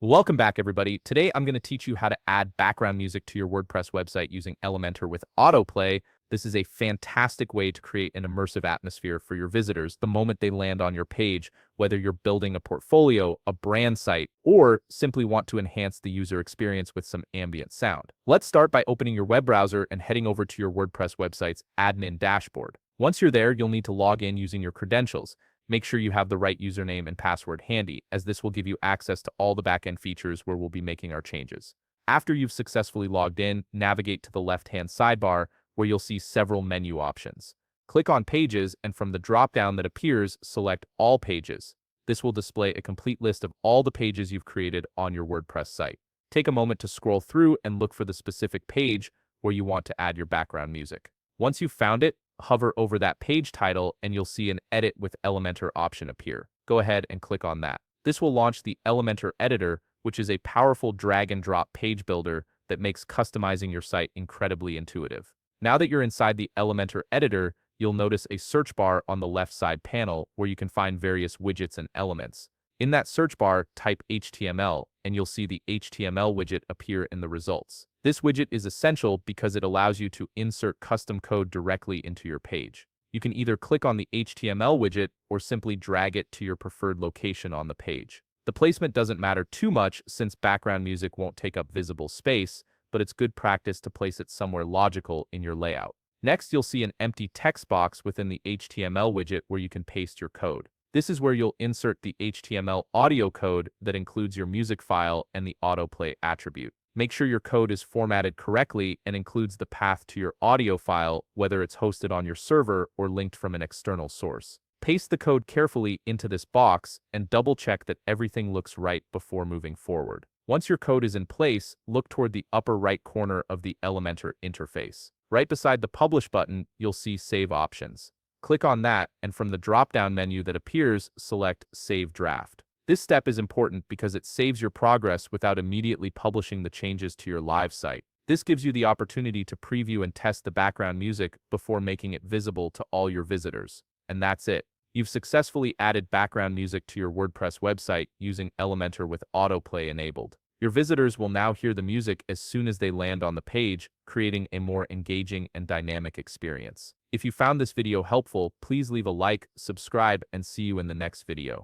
Welcome back, everybody. Today, I'm going to teach you how to add background music to your WordPress website using Elementor with Autoplay. This is a fantastic way to create an immersive atmosphere for your visitors the moment they land on your page, whether you're building a portfolio, a brand site, or simply want to enhance the user experience with some ambient sound. Let's start by opening your web browser and heading over to your WordPress website's admin dashboard. Once you're there, you'll need to log in using your credentials. Make sure you have the right username and password handy, as this will give you access to all the backend features where we'll be making our changes. After you've successfully logged in, navigate to the left-hand sidebar where you'll see several menu options. Click on Pages, and from the drop-down that appears, select All Pages. This will display a complete list of all the pages you've created on your WordPress site. Take a moment to scroll through and look for the specific page where you want to add your background music. Once you've found it, hover over that page title and you'll see an Edit with Elementor option appear. Go ahead and click on that. This will launch the Elementor editor, which is a powerful drag and drop page builder that makes customizing your site incredibly intuitive. Now that you're inside the Elementor editor, you'll notice a search bar on the left side panel where you can find various widgets and elements. In that search bar, type HTML, and you'll see the HTML widget appear in the results. This widget is essential because it allows you to insert custom code directly into your page. You can either click on the HTML widget or simply drag it to your preferred location on the page. The placement doesn't matter too much since background music won't take up visible space, but it's good practice to place it somewhere logical in your layout. Next, you'll see an empty text box within the HTML widget where you can paste your code. This is where you'll insert the HTML audio code that includes your music file and the autoplay attribute. Make sure your code is formatted correctly and includes the path to your audio file, whether it's hosted on your server or linked from an external source. Paste the code carefully into this box and double-check that everything looks right before moving forward. Once your code is in place, look toward the upper right corner of the Elementor interface. Right beside the Publish button, you'll see Save Options. Click on that, and from the drop-down menu that appears, select Save Draft. This step is important because it saves your progress without immediately publishing the changes to your live site. This gives you the opportunity to preview and test the background music before making it visible to all your visitors. And that's it. You've successfully added background music to your WordPress website using Elementor with Autoplay enabled. Your visitors will now hear the music as soon as they land on the page, creating a more engaging and dynamic experience. If you found this video helpful, please leave a like, subscribe, and see you in the next video.